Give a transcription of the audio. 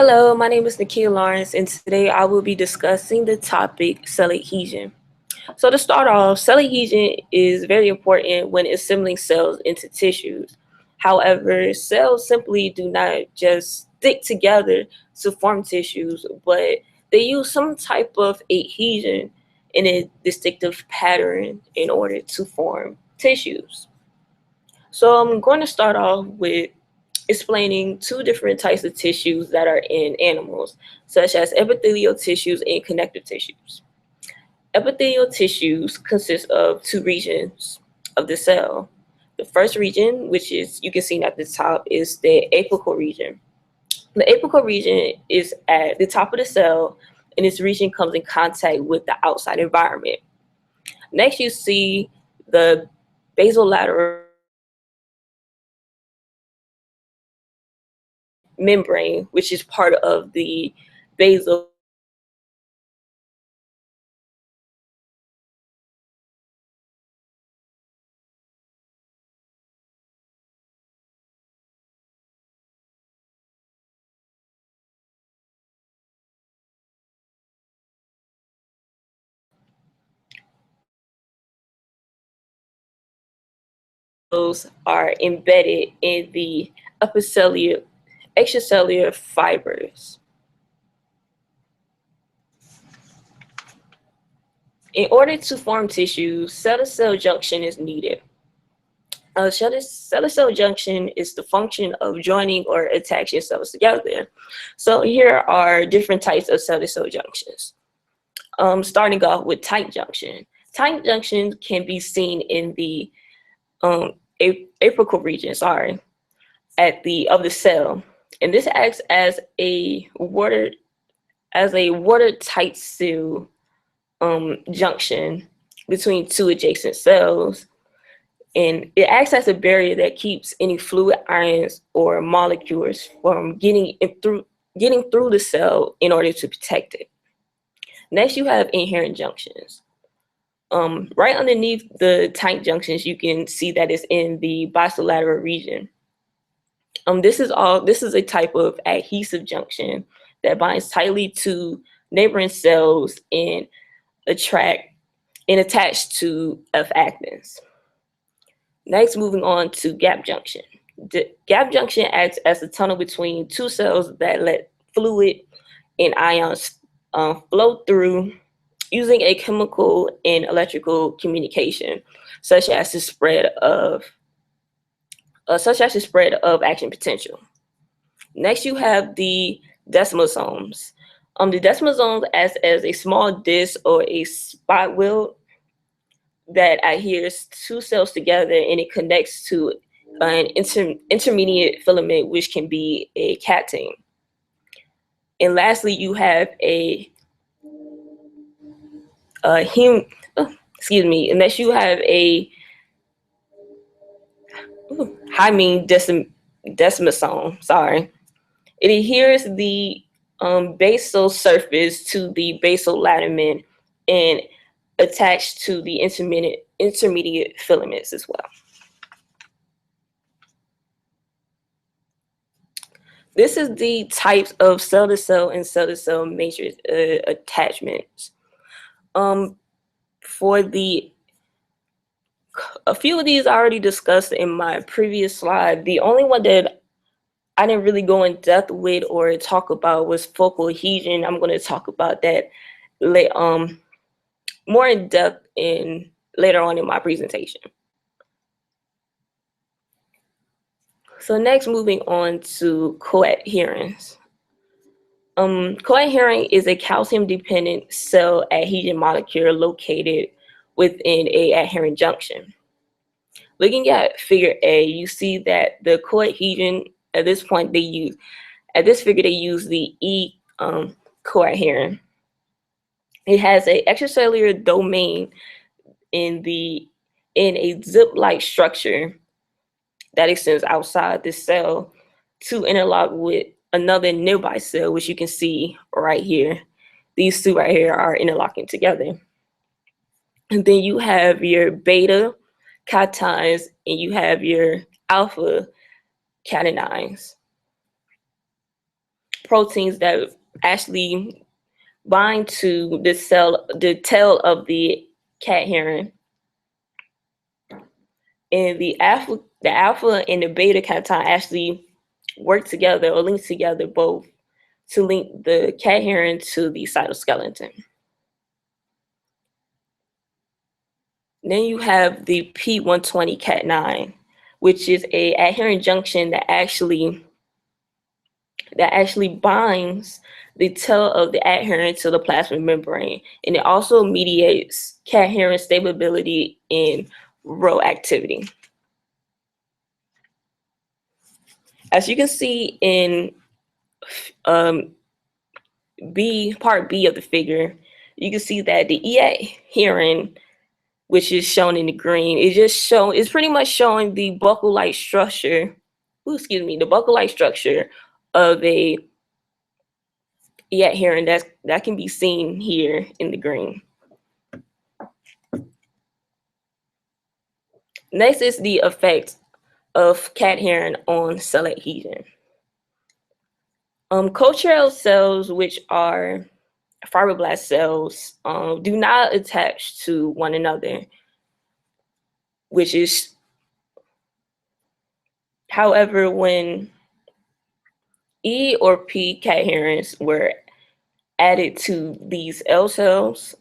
Hello, my name is Nikia Lawrence, and today I will be discussing the topic cell adhesion. So, to start off, cell adhesion is very important when assembling cells into tissues. However, cells simply do not just stick together to form tissues, but they use some type of adhesion in a distinctive pattern in order to form tissues. So, I'm going to start off with explaining two different types of tissues that are in animals, such as epithelial tissues and connective tissues. Epithelial tissues consist of two regions of the cell. The first region, which is you can see at the top, is the apical region. The apical region is at the top of the cell, and this region comes in contact with the outside environment. Next, you see the basolateral membrane, which is part of the basal are embedded in the epicellular extracellular fibers. In order to form tissues, cell-to-cell junction is needed. Cell-to-cell junction is the function of joining or attaching cells together. So here are different types of cell-to-cell junctions. Starting off with tight junction. Tight junction can be seen in the apical region, at the of the cell, and this acts as a watertight seal junction between two adjacent cells, and it acts as a barrier that keeps any fluid ions or molecules from getting through the cell in order to protect it. Next, you have inherent junctions. Right underneath the tight junctions, you can see that it's in the basolateral region. This is a type of adhesive junction that binds tightly to neighboring cells and attract and attach to F actins. Next, moving on to gap junction. The gap junction acts as a tunnel between two cells that let fluid and ions flow through using a chemical and electrical communication, such as the spread of action potential. Next, you have the desmosomes. The desmosomes acts as a small disc or a spot wheel that adheres two cells together, and it connects to an intermediate filament, which can be a catein. And lastly, you have a hem. Oh, excuse me. And next, you have a hymene desmosome. Sorry, it adheres the basal surface to the basal lamin and attached to the intermediate filaments as well. This is the types of cell-to-cell and cell-to-cell matrix attachments. For the a few of these I already discussed in my previous slide. The only one that I didn't really go in depth with or talk about was focal adhesion. I'm going to talk about that more in depth later on in my presentation. So next, moving on to coadherence. Coadherent is a calcium-dependent cell adhesion molecule located within a adherent junction. Looking at figure A, you see that the coadhesion at this point they use the E coadherent. It has an extracellular domain in a zip-like structure that extends outside the cell to interlock with another nearby cell, which you can see right here. These two right here are interlocking together. And then you have your beta cations and you have your alpha catenines. proteins that actually bind to the tail of the cat heron, and the alpha and the beta cation actually work together or link together both to link the cat heron to the cytoskeleton. Then you have the P120 cat9, which is a adherent junction that actually binds the tail of the adherent to the plasma membrane, and it also mediates cat heron stability and row activity. As you can see in um, part B of the figure, you can see that the E heron, which is shown in the green, it's pretty much showing the buckle-like structure. The buckle-like structure of a heron that can be seen here in the green. Next is the effect of cat heron on cell adhesion. Cultural cells, which are fibroblast cells, do not attach to one another, which is, however, when E or P cat herons were added to these L cells,